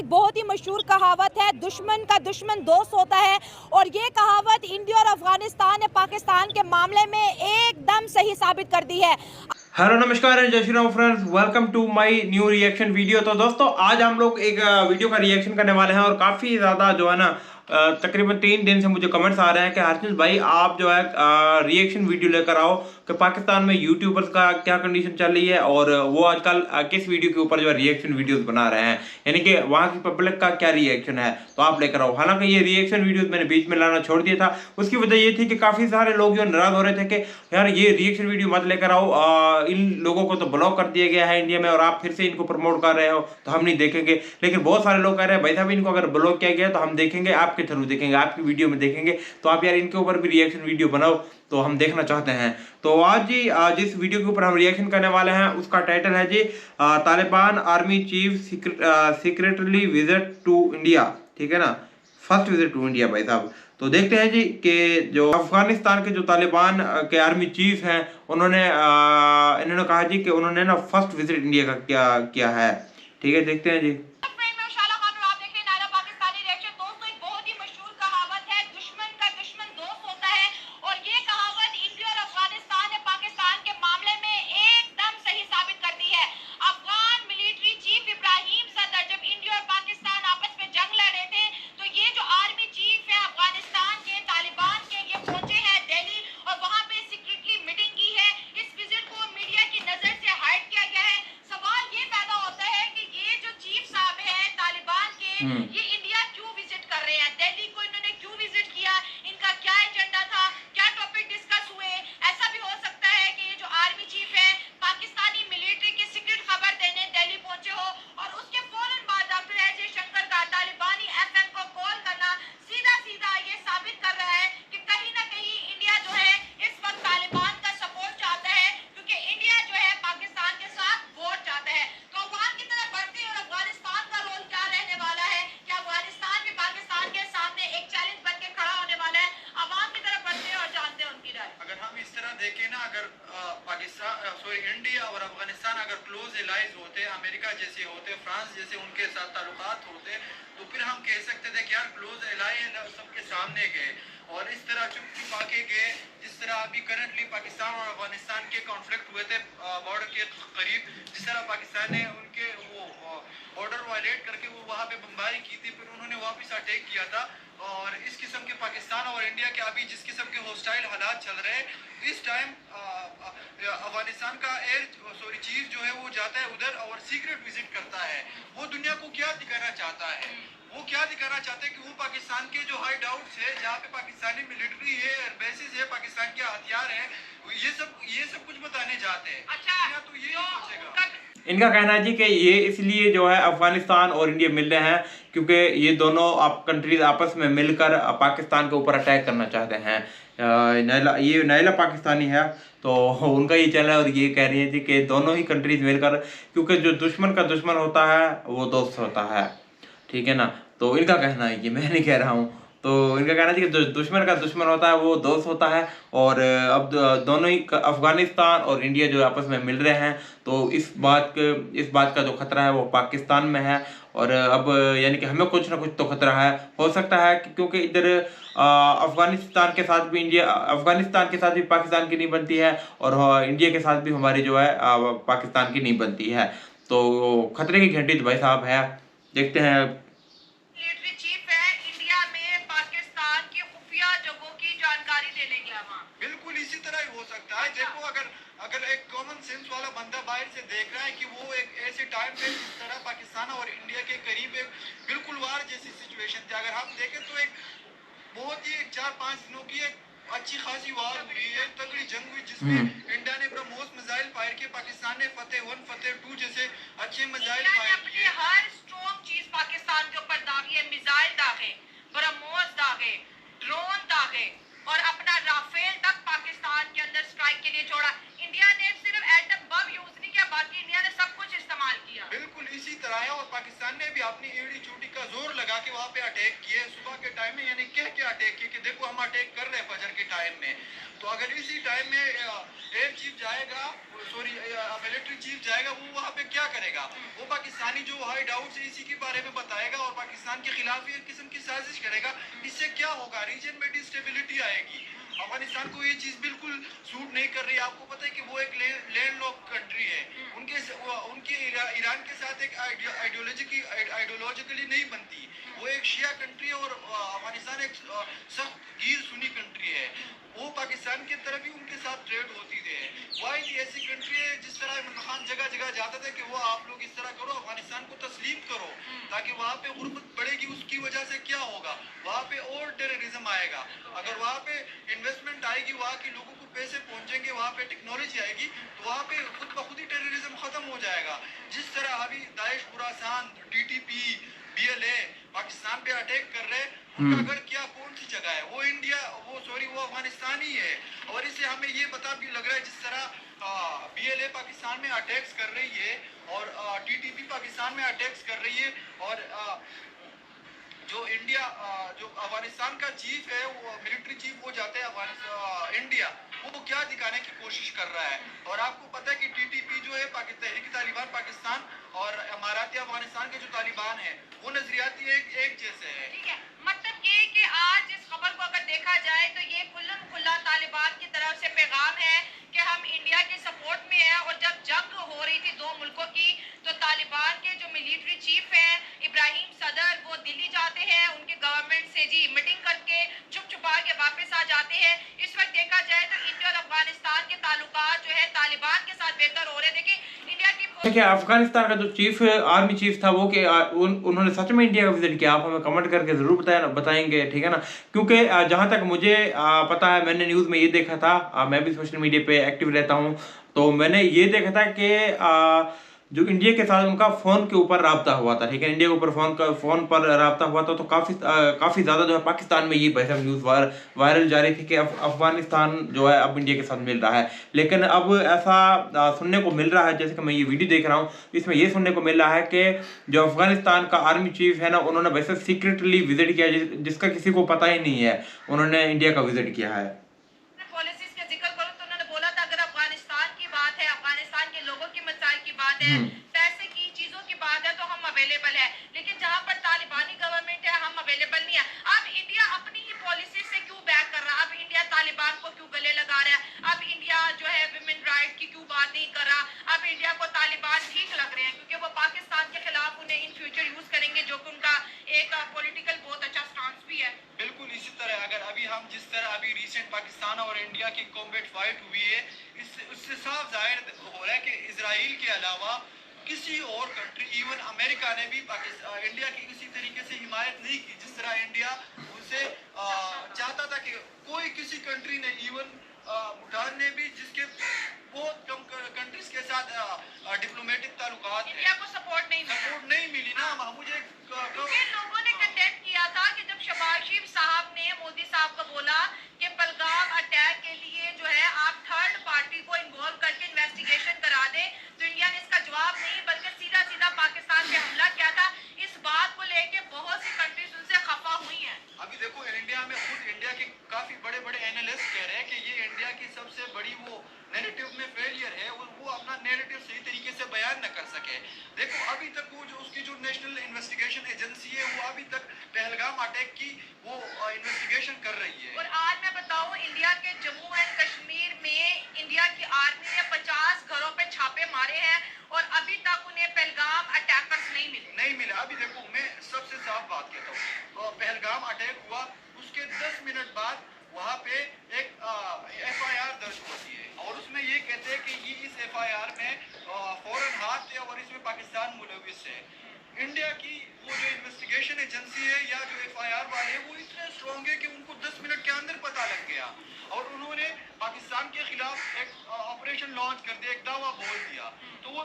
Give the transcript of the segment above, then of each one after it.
एक बहुत ही मशहूर कहावत है, दुश्मन का दुश्मन दोस्त होता है। और ये कहावत इंडिया और अफगानिस्तान ने पाकिस्तान के मामले में एकदम सही साबित कर दी है। हेलो नमस्कार एंड जय Shri Ram friends, welcome to my new reaction video. तो दोस्तों आज हम लोग एक वीडियो का रिएक्शन करने वाले हैं और काफ़ी ज़्यादा जो है ना तकरीबन 3 दिन से मुझे कमेंट्स आ रहे हैं कि हर्षिल भाई आप जो है रिएक्शन वीडियो लेकर आओ कि पाकिस्तान में यूट्यूबर्स का क्या कंडीशन चल रही है और वो आजकल किस वीडियो के ऊपर जो है रिएक्शन वीडियोस बना रहे हैं, यानी कि वहाँ की पब्लिक का क्या रिएक्शन है, तो आप लेकर आओ। हालांकि ये रिएक्शन वीडियोस मैंने बीच में लाना छोड़ दिया था, उसकी वजह ये थी कि काफ़ी सारे लोग जो नाराज हो रहे थे कि यार ये रिएक्शन वीडियो मत लेकर आओ, इन लोगों को तो ब्लॉक कर दिया गया है इंडिया में और आप फिर से इनको प्रमोट कर रहे हो तो हम नहीं देखेंगे। लेकिन बहुत सारे लोग कह रहे हैं भाई साहब इनको अगर ब्लॉक किया गया तो हम देखेंगे, आपके थ्रू देखेंगे, आपकी वीडियो में देखेंगे, तो आप यार इनके ऊपर भी रिएक्शन वीडियो बनाओ तो हम देखना चाहते हैं। तो आज जी जिस वीडियो के ऊपर हम रिएक्शन करने वाले हैं उसका टाइटल है जी Taliban army chief secretly visit to India. ठीक है ना, फर्स्ट विजिट टू इंडिया भाई साहब। तो देखते हैं जी कि जो अफगानिस्तान के जो तालिबान के आर्मी चीफ हैं उन्होंने इन्होंने कहा जी कि उन्होंने ना फर्स्ट विजिट इंडिया का क्या किया है। ठीक है, देखते हैं जी। ये इंडिया क्यों विजिट कर रहे हैं, दिल्ली को इन्होंने क्यों विजिट किया, इनका क्या एजेंडा था, क्या टॉपिक डिस्कस हुए। ऐसा भी हो सकता है कि ये जो आर्मी चीफ है पाकिस्तानी मिलिट्री की सीक्रेट खबर देने दिल्ली पहुंचे हो और उसके फौरन बाद डॉक्टर एजे शंकर का तालिबानी एफएम को कॉल करना सीधा सीधा ये साबित कर रहा है कि कहीं ना कहीं इंडिया जो है इस वक्त तालिबान का सपोर्ट चाहता है, क्योंकि इंडिया जो है पाकिस्तान के साथ वोट चाहता है। तो अफगान की तरफ बढ़ते और अफगानिस्तान का रोल क्या रहने वाला है, क्या अफगानिस्तान भी पाकिस्तान के सामने एक चैलेंज बन के खड़ा होने वाला है, अवाम की तरफ बढ़ते हैं और जानते हैं उनकी राय। अगर हम इस तरह देखें ना, अगर इंडिया और अफगानिस्तान अगर क्लोज एलाइज होते, अमेरिका जैसे होते, फ्रांस जैसे उनके साथ ताल्लुकात होते, तो फिर हम कह सकते थे कि यार क्लोज एलाई सबके सामने गए और इस तरह चुप चुपा के गए। जिस तरह अभी करंटली पाकिस्तान और अफगानिस्तान के कॉन्फ्लिक्ट हुए थे बॉर्डर के करीब, जिस तरह पाकिस्तान ने उनके वो बॉर्डर वायलेट करके वो वहाँ पे बमबारी की थी, फिर उन्होंने वापस अटैक किया था। और इस किस्म के पाकिस्तान और इंडिया के अभी जिस किस्म के हॉस्टाइल हालात चल रहे हैं, इस टाइम अफगानिस्तान का चीफ जो है वो जाता है उधर और सीक्रेट विजिट करता है। वो दुनिया को क्या दिखाना चाहता है, वो क्या दिखाना चाहते हैं कि वो पाकिस्तान के जो हाई डाउट्स है, जहाँ पे पाकिस्तानी मिलिट्री है, बेसिस है, पाकिस्तान के हथियार है, ये सब कुछ बताने जाते हैं। अच्छा, तो ये सोचेगा। इनका कहना है जी कि ये इसलिए जो है अफगानिस्तान और इंडिया मिल रहे हैं क्योंकि ये दोनों कंट्रीज आपस में मिलकर पाकिस्तान के ऊपर अटैक करना चाहते हैं। ये नायला पाकिस्तानी है तो उनका ये चैनल है और ये कह रही है जी कि दोनों ही कंट्रीज मिलकर, क्योंकि जो दुश्मन का दुश्मन होता है वो दोस्त होता है। ठीक है ना, तो इनका कहना है, ये मैं नहीं कह रहा हूँ। तो इनका कहना है कि जो दुश्मन का दुश्मन होता है वो दोस्त होता है और अब दोनों ही अफगानिस्तान और इंडिया जो आपस में मिल रहे हैं, तो इस बात का जो खतरा है वो पाकिस्तान में है। और अब यानी कि हमें कुछ ना कुछ तो खतरा है, हो सकता है कि क्योंकि इधर अफगानिस्तान के साथ भी पाकिस्तान की नहीं बनती है और इंडिया के साथ भी हमारी जो है पाकिस्तान की नहीं बनती है। तो खतरे की घंटी तो भाई साहब है, देखते हैं। मिलिट्री चीफ है, इंडिया में पाकिस्तान की खुफिया जगहों की जानकारी देने गया वहाँ। बिल्कुल इसी तरह ही हो सकता है। देखो, अगर एक कॉमन सेंस वाला बंदा बाहर से देख रहा है कि वो एक ऐसे टाइम पे जिस तरह पाकिस्तान और इंडिया के करीब एक बिल्कुल वार जैसी सिचुएशन थी, अगर हम देखें तो एक बहुत ही 4-5 दिनों की एक अच्छी खासी वार हुई है, तगड़ी जंग हुई, जिसमें इंडिया ने ब्रह्मोस मिसाइल फायर किए, पाकिस्तान ने फतेह 1 फतेह 2 जैसे अच्छे मिसाइल फायर किए। हर स्ट्रॉन्ग चीज पाकिस्तान के ऊपर दागी है, मिसाइल दागे, ब्रह्मोस दागे, ड्रोन दागे और अपना राफेल तक पाकिस्तान के अंदर स्ट्राइक के लिए छोड़ा। इंडिया ने सिर्फ एटम बम यूज नहीं किया, बाकी इंडिया ने सब कुछ इस्तेमाल किया। बिल्कुल इसी तरह है और पाकिस्तान ने भी अपनी एड़ी चोटी का जोर लगा के वहाँ पे अटैक किए सुबह के टाइम में, यानी कह के अटैक किए कि देखो हम अटैक कर रहे हैं फजर के टाइम में। तो अगर इसी टाइम में एयर चीफ जाएगा, सॉरी मिलिट्री चीफ जाएगा, वो वहाँ पे क्या करेगा? वो पाकिस्तानी जो हाइड आउट है इसी के बारे में बताएगा और पाकिस्तान के खिलाफ एक किस्म की साजिश करेगा। इससे क्या होगा? रीजन में डिस्टेबिलिटी आएगी। अफगानिस्तान को ये चीज बिल्कुल सूट नहीं कर रही है। आपको पता है कि वो एक लैंडलॉक कंट्री है, उनके ईरान के साथ एक आइडियोलॉजिकली नहीं बनती। वो एक शिया कंट्री है और अफगानिस्तान एक सख्त गीर सुन्नी कंट्री है। वो पाकिस्तान की तरफ ही उनके साथ ट्रेड होती है। वाइड ऐसी कंट्री है जिस तरह इमरान खान जगह जगह जाता था कि वो आप लोग इस तरह करो, अफगानिस्तान को तस्लीम करो ताकि वहाँ पे गुर्बत बढ़ेगी। उसकी वजह से क्या होगा? वहाँ पे और टेररिज्म आएगा। अगर वहाँ पे इन्वेस्टमेंट आएगी, वहाँ के लोगों को पैसे पहुंचेंगे, वहाँ पे टेक्नोलॉजी आएगी, तो वहाँ पे खुद ब खुद ही टेररिज्म खत्म हो जाएगा। जिस तरह अभी Daesh, Khorasan, TTP, BLA Pakistan पे अटैक कर रहे हैं, उनका घर क्या कौन सी जगह है? वो इंडिया, वो अफगानिस्तान ही है। और इससे हमें ये पता भी लग रहा है जिस तरह बीएलए पाकिस्तान में अटैक्स कर रही है और टीटीपी पाकिस्तान में अटैक्स कर रही है और जो इंडिया, जो अफगानिस्तान का चीफ है, वो मिलिट्री चीफ, वो जाते हैं इंडिया, वो क्या दिखाने की कोशिश कर रहा है। और आपको पता है कि टीटीपी जो है तहरीक तालिबान पाकिस्तान और अमाराती अफगानिस्तान के जो तालिबान है वो नजरियाती एक जैसे है। ठीक है, मतलब ये कि आज इस खबर को अगर देखा जाए तो ये खुल्लम खुल्ला तालिबान की तरफ से पैगाम है कि हम इंडिया के सपोर्ट में हैं। और जब जंग हो रही थी दो मुल्कों की, तो तालिबान के जो मिलिट्री चीफ हैं इब्राहिम सदर, वो दिल्ली जाते हैं उनके गवर्नमेंट से जी मीटिंग करके छुप छुपा के वापस आ जाते हैं। इस वक्त देखा जाए तो इंडिया और अफगानिस्तान के ताल्लुकात जो है तालिबान के साथ बेहतर हो रहे हैं। देखिए इंडिया की देखिए अफगानिस्तान का जो चीफ आर्मी चीफ था वो कि उन्होंने सच में इंडिया का विजिट किया? आप हमें कमेंट करके जरूर बताएंगे, ठीक है ना? क्योंकि जहां तक मुझे पता है, मैंने न्यूज़ में ये देखा था, मैं भी सोशल मीडिया पे एक्टिव रहता हूं, तो मैंने ये देखा था कि जो इंडिया के साथ उनका फोन के ऊपर राब्ता हुआ था, ठीक है, इंडिया के ऊपर फोन पर राब्ता हुआ था। तो काफी ज्यादा जो है पाकिस्तान में ये बहस न्यूज़ वायरल जा रही थी कि अफगानिस्तान जो है अब इंडिया के साथ मिल रहा है। लेकिन अब ऐसा सुनने को मिल रहा है, जैसे कि मैं ये वीडियो देख रहा हूँ, इसमें ये सुनने को मिल रहा है कि जो अफगानिस्तान का आर्मी चीफ है ना, उन्होंने वैसे सीक्रेटली विजिट किया, जिसका किसी को पता ही नहीं है, उन्होंने इंडिया का विजिट किया है। पॉलिसीज का जिक्र करूं तो उन्होंने बोला था अगर अफगानिस्तान की बात है, अफगानिस्तान के लोगों की मसाइल की बात है, पैसे की चीजों की बात है, तो हम अवेलेबल है। लेकिन जहां पर तालिबानी गवर्नमेंट है हम अवेलेबल नहीं है। अब इंडिया अपनी ही पॉलिसी से क्यों बैक कर रहा? अब इंडिया तालिबान को क्यों गले लगा रहा है? अब इंडिया जो है विमेन राइट की क्यों बात नहीं कर रहा? अब इंडिया को तालिबान ठीक लग रहे हैं क्योंकि वो पाकिस्तान के खिलाफ उन्हें इन फ्यूचर यूज करेंगे, जो कि उनका एक पॉलिटिकल बहुत अच्छा स्टांस भी है। बिल्कुल इसी तरह अगर अभी हम जिस तरह अभी रिसेंट पाकिस्तान और इंडिया की कॉम्बैट फाइट हुई है, इससे साफ जाहिर हो रहा है कि इजराइल के अलावा किसी और कंट्री, इवन अमेरिका ने भी इंडिया की किसी तरीके से हिमायत नहीं की जिस तरह इंडिया उनसे चाहता था। कि कोई किसी कंट्री ने, इवन भूटान ने भी, जिसके बहुत कम कंट्रीज के साथ डिप्लोमेटिक ताल्लुकात हैं, इंडिया को सपोर्ट नहीं मिली ना। मुझे क्योंकि लोगों ने कंडेम किया था कि जब शहबाज शरीफ साहब ने मोदी साहब को बोला कि पहलगाम अटैक के लिए जो है आप थर्ड पार्टी को इन्वॉल्व करके इन्वेस्टिगेशन करा दें, तो इंडिया ने इसका जवाब नहीं बल्कि सीधा सीधा पाकिस्तान पे हमला किया था। इस बात को लेके बहुत सी कंट्रीज उनसे खफा हुई हैं। अभी देखो इंडिया में खुद इंडिया के काफी बड़े बड़े एनालिस्ट कह रहे हैं कि ये इंडिया की सबसे बड़ी वो नैरेटिव में फेलियर है और वो अपना नैरेटिव सही तरीके से बयान न कर सके। देखो अभी तक वो जो उसकी जो नेशनल इन्वेस्टिगेशन एजेंसी है वो अभी तक पहलगाम अटैक की वो इन्वेस्टिगेशन कर रही है। और आज मैं बताऊं इंडिया के जम्मू एंड कश्मीर में इंडिया की आर्मी ने 50 घरों पे छापे मारे हैं और अभी तक उन्हें पहलगाम अटैकर्स नहीं मिले। अभी देखो मैं सबसे साफ बात कहता हूँ, पहलगाम अटैक हुआ उसके 10 मिनट बाद वहाँ पे एक FIR दर्ज होती है और उसमें ये कहते हैं कि ये इस FIR में फौरन हाथ है और इसमें पाकिस्तान मुलविस है। इंडिया की वो जो इन्वेस्टिगेशन एजेंसी है या जो FIR वाले वो इतने स्ट्रॉन्ग है कि उनको 10 मिनट के अंदर पता लग गया और उन्होंने पाकिस्तान के खिलाफ एक ऑपरेशन लॉन्च कर दिया, एक दावा बोल दिया। तो वो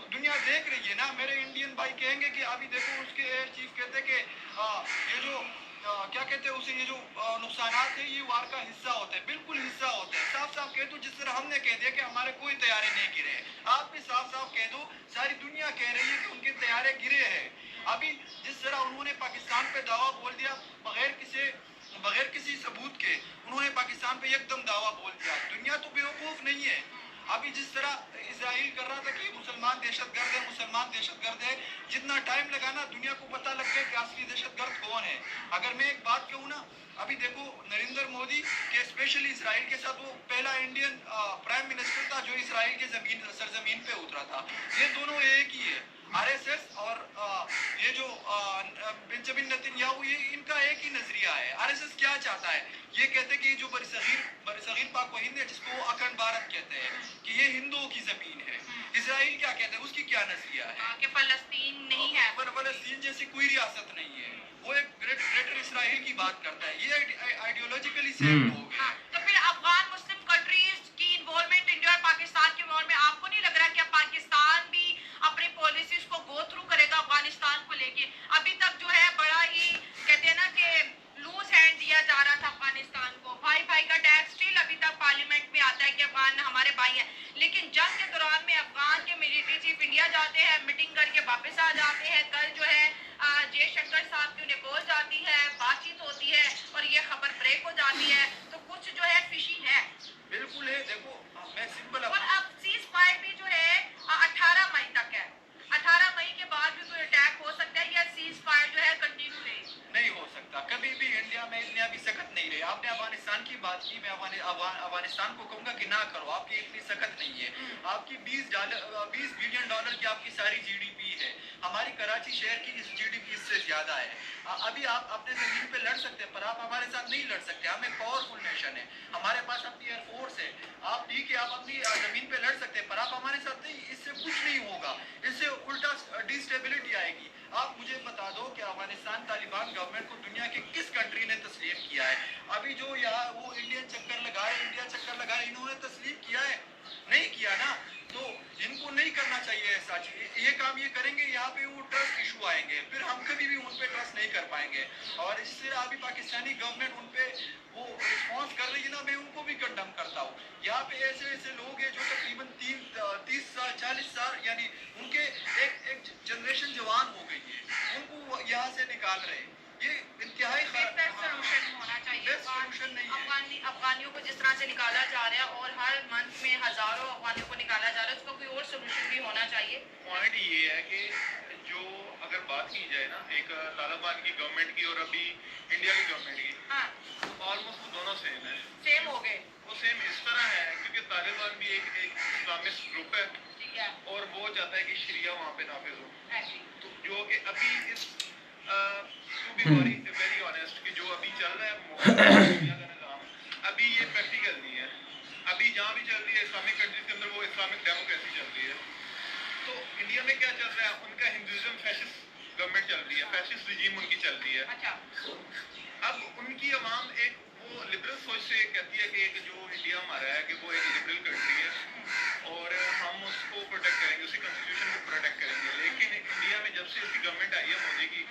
दुनिया देख रही है ना। मेरे इंडियन भाई कहेंगे कि अभी देखो उसके एयर चीफ कहते कि ये जो क्या कहते हैं उसे, ये जो नुकसानात है ये वार का हिस्सा होते हैं। बिल्कुल हिस्सा होते हैं। साफ साफ कह दो, जिस तरह हमने कह दिया कि हमारे कोई तैयारे नहीं गिरे, आप भी साफ साफ कह दो, सारी दुनिया कह रही है कि उनके तैयारे गिरे हैं। अभी जिस तरह उन्होंने पाकिस्तान पे दावा बोल दिया बगैर किसी सबूत के, उन्होंने पाकिस्तान पे एकदम दावा बोल दिया। दुनिया तो बेवकूफ नहीं है। अभी जिस तरह इसराइल कर रहा था कि मुसलमान दहशतगर्द है, जितना टाइम लगा ना दुनिया को पता लग गया कि असली दहशतगर्द कौन है। अगर मैं एक बात कहूँ ना, अभी देखो नरेंद्र मोदी के स्पेशली इसराइल के साथ वो पहला इंडियन प्राइम मिनिस्टर था जो इसराइल के सरजमीन पे उतरा था। ये दोनों एक ही है। आरएसएस और ये जो बेंजामिन नेतन्याहू, ये इनका एक ही नजरिया है। आरएसएस क्या चाहता है, ये कहते हैं कि जो बरसगीर पाक व हिंद है, जिसको वो अखंड भारत कहते हैं, कि ये हिंदुओं की जमीन है। इसराइल क्या कहता है, उसकी क्या नजरिया है कि फलस्तीन नहीं है, फलस्तीन जैसी कोई रियासत नहीं है। वो एक ग्रेटर इसराइल की बात करता है। ये आइडियोलॉजिकली सेम लोग हैं। तो फिर अफगान मुस्लिम कंट्रीज की इन्वॉल्वमेंट इंडिया और पाकिस्तान के इन्वॉल्वमेंट में आपको नहीं लग रहा कि अब पाकिस्तान भी अपनी पॉलिसीज को गो थ्रू करेगा अफगानिस्तान को लेके? अभी तक जो है बड़ा ही कहते हैं ना कि लूज हैंड दिया जा रहा था अफगानिस्तान को। भाई का टैक्स स्टिल अभी तक पार्लियामेंट में आता है कि अफगान हमारे भाई हैं, लेकिन जंग के दौरान में अफगान के मिलिट्री चीफ इंडिया जाते हैं, मीटिंग करके वापस आ जाते हैं। कल जो है जयशंकर साहब की उन्हें कॉल जाती है, बातचीत होती है और ये खबर ब्रेक हो जाती है। तो कुछ जो है फिशी है। बिल्कुल है। देखो मैं सिंपल और अब सीज फायर भी जो है 18 मई तक है। 18 मई के बाद भी कोई अटैक हो सकता है या सीज फायर जो है कंटिन्यू रहेगी? नहीं हो सकता। कभी भी इंडिया में इतनी अभी सख्त नहीं रही। आपने अफगानिस्तान की बात की, मैं अफगानिस्तान को कहूंगा कि ना करो, आपकी इतनी सख्त नहीं है। आपकी 20 बिलियन डॉलर की आपकी सारी जीडीपी है। हमारी कराची शहर की इस जीडीपी इससे ज्यादा है। अभी आप अपने जमीन पे लड़ सकते हैं, पर आप हमारे साथ नहीं लड़ सकते। हम एक पावरफुल नेशन है, हमारे पास अपनी एयरफोर्स है। आप ठीक है, आप अपनी जमीन पे लड़ सकते हैं, पर आप हमारे साथ नहीं। इससे कुछ नहीं होगा, इससे उल्टा डिस्टेबिलिटी आएगी। आप मुझे बता दो कि अफगानिस्तान तालिबान गवर्नमेंट को दुनिया के किस कंट्री ने तस्लीम किया है? अभी जो यहाँ वो इंडिया चक्कर लगाए, इन्होंने तस्लीम किया है? नहीं किया ना। तो इनको नहीं करना चाहिए ऐसा। ये काम ये करेंगे, यहाँ पे वो ट्रस्ट इशू आएंगे, फिर हम कभी भी उन पे ट्रस्ट नहीं कर पाएंगे। और इससे अभी पाकिस्तानी गवर्नमेंट उन पे वो रिस्पॉन्स कर रही है ना, मैं उनको भी कंडम करता हूँ। यहाँ पे ऐसे लोग हैं जो तकरीबन 30 साल 40 साल, यानी उनके एक जनरेशन जवान हो गई है, उनको यहाँ से निकाल रहे हैं। ये इंतहाई सोल्यूशन होना चाहिए। सोल्यूशन नहीं है। अफगानियों को जिस तरह से निकाला जा रहा है और हर मंथ में हजारों अफगानियों को निकाला जा रहा है, उसका कोई और सोल्यूशन भी होना चाहिए। पॉइंट ये है कि जो अगर बात की जाए ना एक तालिबान की गवर्नमेंट की और अभी इंडिया की गवर्नमेंट की, हाँ, ऑलमोस्ट वो दोनों सेम है। सेम हो गए। वो सेम इस तरह है क्योंकि तालिबान भी एक इस्लामिस्ट ग्रुप है ठीक है, और वो चाहता है कि शरिया वहाँ पे नाफिज हो। ऐसे तो जो कि अभी इस टू बी वेरी ऑनेस्ट कि जो अभी चल रहा है दुनिया का निज़ाम, अभी ये प्रैक्टिकल नहीं है। अभी जहाँ भी चल रही है इस्लामिक कंट्रीज के अंदर वो इस्लामिक डेमोक्रेसी चल रही है। तो इंडिया में क्या चल रहा है, उनका हिंदुइज्म फैसिस्ट गवर्नमेंट चल रही है, फैसिस्ट रिजीम उनकी चल रही है। अच्छा, अब उनकी अवाम एक वो लिबरल सोच से कहती है कि एक जो इंडिया हमारा है कि वो एक लिबरल कंट्री है और हम उसको प्रोटेक्ट करेंगे, उसी कॉन्स्टिट्यूशन को प्रोटेक्ट करेंगे। लेकिन इंडिया में जब से इसकी गवर्नमेंट आई है मोदी की,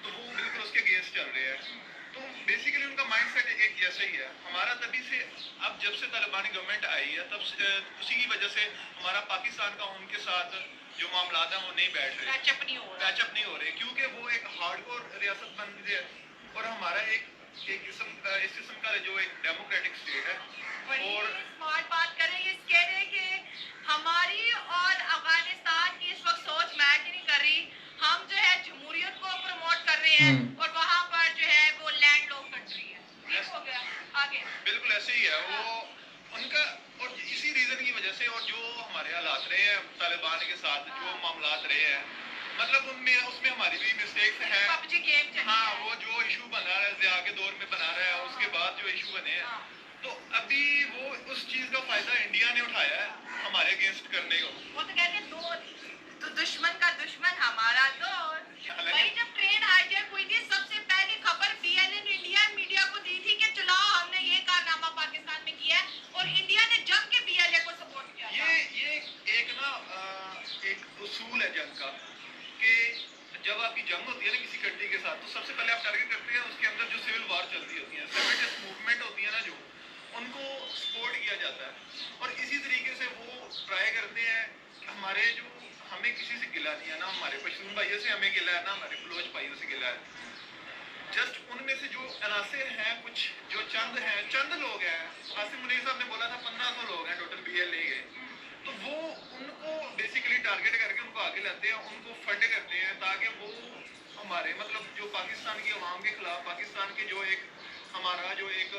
तो वो बिल्कुल उसके अगेंस्ट चल रहे हैं। तो बेसिकली उनका माइंडसेट एक जैसा ही है हमारा तभी से। अब जब से तालिबानी गवर्नमेंट आई है तब से उसी की वजह से हमारा पाकिस्तान का उनके साथ जो मामला है वो नहीं बैठ रहे, पैचअप नहीं हो रहा, क्योंकि वो एक हार्डकोर रियासत बन रही है और हमारा एक इस किस्म का जो एक डेमोक्रेटिक स्टेट है। और स्मार्ट बात कर रहे हैं, कह रहे हैं कि हमारी और अफगानिस्तान की इस वक्त सोच मैच नहीं कर रही। हम जो है जमहूरियत को प्रमोट कर रहे हैं और वहाँ पर जो है वो लैंड लॉक कंट्री है। ठीक हो गया, आगे बिल्कुल ऐसे ही है वो उनका। और इसी रीजन की वजह से और जो हमारे हालात रहे हैं तालिबान के साथ जो मामलात रहे हैं, मतलब उसमें हमारी भी मिस्टेक्स हैं। पबजी गेम चल हाँ, वो जो इशू बना रहा है ज़िया के दौर में बना रहा है, उसके बाद जो इशू बने हैं, तो अभी वो उस चीज का फायदा इंडिया ने उठाया है हमारे अगेंस्ट करने को। वो तो कहते हैं तो दुश्मन का दुश्मन हमारा दोस्त। भाई जब ट्रेन हाईजैक हुई थी, सबसे पहली खबर BNN इंडिया मीडिया को दी थी कि चलाओ हमने ये कारनामा पाकिस्तान में किया है, और इंडिया ने जम के BLA को सपोर्ट किया। ये एक ना एक उसूल है जंग का कि जब आपकी जंग होती है ना किसी कंट्री के साथ, तो सबसे पहले आप टारगेट करते हैं उसके अंदर जो सिविल वार चल रही होती है, सेपरेटिस्ट मूवमेंट होती है ना, जो उनको सपोर्ट किया जाता है। और इसी तरीके से वो ट्राई करते हैं हमारे जो हमें किसी से गिला नहीं है, ना हमारे पश्तून भाइयों से हमें गिला है, ना हमारे बलोच भाइयों से गिला है। जस्ट उनमें से जो अनासिर हैं, कुछ जो चंद लोग हैं, आसिम मुनीर साहब ने बोला था 1500 लोग हैं टोटल BL ले गए, तो वो उनको बेसिकली टारगेट करके उनको आगे लाते हैं, उनको फंड करते हैं ताकि वो हमारे मतलब जो पाकिस्तान की अवाम के खिलाफ, पाकिस्तान के जो एक हमारा जो एक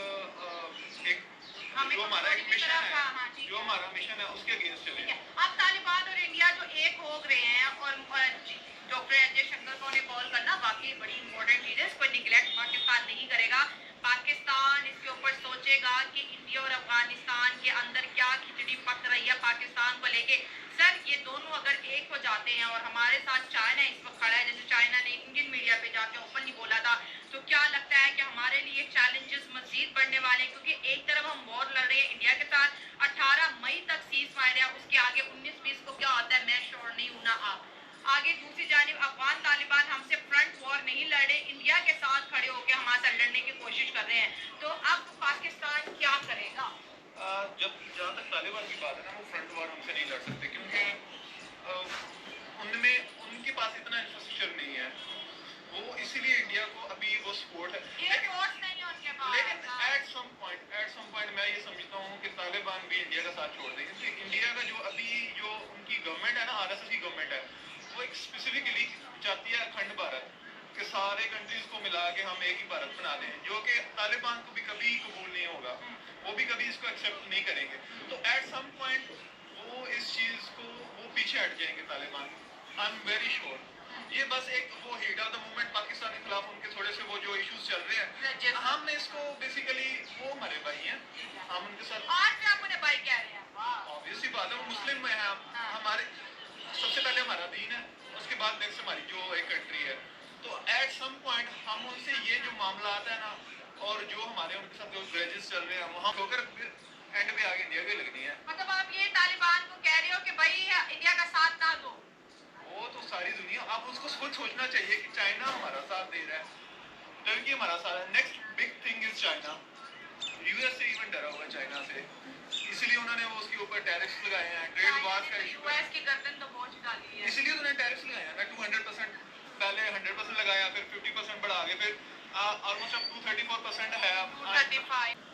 जो हमारा एक मिशन है, जो हमारा मिशन है उसके अगेंस्ट चले। अब तालिबान और इंडिया जो एक हो गए हैं और डॉक्टर अजय शंकर को उन्हें कॉल करना वाकई बड़ी इंपॉर्टेंट चीज है। इसको निगलेक्ट पाकिस्तान नहीं करेगा। पाकिस्तान इसके ऊपर सोचेगा कि इंडिया और अफगानिस्तान के अंदर क्या खिचड़ी पक रही है पाकिस्तान को लेके। सर ये दोनों अगर एक हो जाते हैं और हमारे साथ चाइना इस वक्त खड़ा है, जैसे चाइना ने इंडियन मीडिया पे जाके ओपनली बोला था, तो क्या लगता है कि हमारे लिए चैलेंजेस मजीद बढ़ने वाले हैं? क्योंकि एक तरफ हम वॉर लड़ रहे हैं इंडिया के साथ, 18 मई तक सीज फायर है, उसके आगे 19-20 को क्या होता है मैं श्योर नहीं हूं ना आप। आगे दूसरी जानिब अफगान तालिबान हमसे फ्रंट वॉर नहीं लड़े, इंडिया के साथ खड़े होकर हमारे साथ लड़ने की कोशिश कर रहे हैं, तो अब पाकिस्तान क्या करेगा? जब जहाँ तक तालिबान की बात है ना, वो फ्रंट वॉर हमसे नहीं लड़ सकते क्योंकि उनमें उनके पास इतना इंफ्रास्ट्रक्चर नहीं है, वो इसीलिए इंडिया को अभी वो सपोर्ट है। एयरफोर्स नहीं है उनके पास। लेकिन एट सम पॉइंट मैं ये समझता हूँ कि तालिबान भी इंडिया का साथ छोड़ देंगे, क्योंकि इंडिया का जो अभी जो उनकी गवर्नमेंट है ना, RSS की गवर्नमेंट है, वो एक स्पेसिफिकली चाहती है अखंड भारत के सारे कंट्रीज को मिला के हम एक ही भारत बना दें, जो कि तालिबान को भी कभी कबूल नहीं होगा, वो भी कभी इसको एक्सेप्ट नहीं करेंगे। तो एट सम पॉइंट वो इस चीज को वो पीछे हट जाएंगे Taliban, I am very sure. ये बस एक वो heat of the movement Pakistan के खिलाफ उनके थोड़े से वो जो इश्यूज चल रहे हैं, हमने इसको बेसिकली वो हमारे भाई हैं, हम उनके साथ आज भी आप उन्हें भाई कह रहे हैं? ऑब्वियसली बात है, वो मुस्लिम में है, हमारे सबसे पहले हमारा दीन है, उसके बाद नेक्स्ट हमारी जो एक कंट्री है। तो एट सम पॉइंट हम उनसे ये जो मामला आता है ना, और जो हमारे उनके साथ जो ग्रेजेस चल रहे हैं, वहाँ होकर एंड पे आगे इंडिया की लगनी है। मतलब आप ये तालिबान को कह रहे हो कि भाई इंडिया का साथ ना दो? वो तो सारी दुनिया, अब उसको खुद सोचना चाहिए कि चाइना हमारा साथ दे रहा है, टर्की हमारा साथ है, next big thing is China. US से इवन डरा हुआ चाइना से, इसलिए उन्होंने वो उसके ऊपर टैरिफ्स लगाए हैं, ट्रेड वार का इशू है, US की गर्दन तो पहुंच डाली है, इसलिए उन्होंने टैरिफ्स लगाए हैं ना 200%, पहले 100% लगाया, फिर 50% बढ़ा के, फिर ऑलमोस्ट अब 234% है, 235।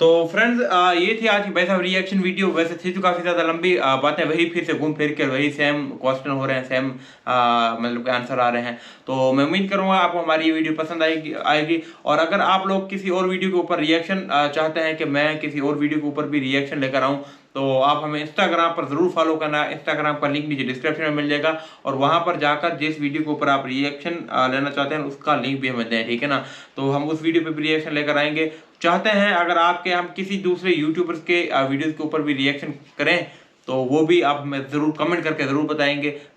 तो फ्रेंड्स ये थी आज की वैसा रिएक्शन वीडियो। वैसे थी तो काफ़ी ज़्यादा लंबी बातें, वही फिर से घूम फिर के वही सेम क्वेश्चन हो रहे हैं, सेम मतलब के आंसर आ रहे हैं। तो मैं उम्मीद करूँगा आपको हमारी ये वीडियो पसंद आएगी। और अगर आप लोग किसी और वीडियो के ऊपर रिएक्शन चाहते हैं कि मैं किसी और वीडियो के ऊपर भी रिएक्शन लेकर आऊँ, तो आप हमें इंस्टाग्राम पर ज़रूर फॉलो करना। इंस्टाग्राम का लिंक नीचे डिस्क्रिप्शन में मिल जाएगा, और वहाँ पर जाकर जिस वीडियो के ऊपर आप रिएक्शन लेना चाहते हैं उसका लिंक भी हमें दें, ठीक है ना। तो हम उस वीडियो पे भी रिएक्शन लेकर आएंगे। चाहते हैं अगर आपके हम किसी दूसरे यूट्यूबर्स के वीडियोज़ के ऊपर भी रिएक्शन करें, तो वो भी आप हमें ज़रूर कमेंट करके ज़रूर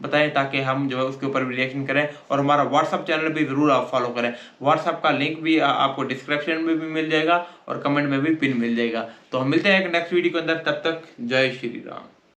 बताएं, ताकि हम जो है उसके ऊपर भी रिएक्शन करें। और हमारा व्हाट्सअप चैनल भी ज़रूर आप फॉलो करें। व्हाट्सअप का लिंक भी आपको डिस्क्रिप्शन में भी मिल जाएगा और कमेंट में भी पिन मिल जाएगा। तो हम मिलते हैं एक नेक्स्ट वीडियो के अंदर, तब तक जय श्री राम।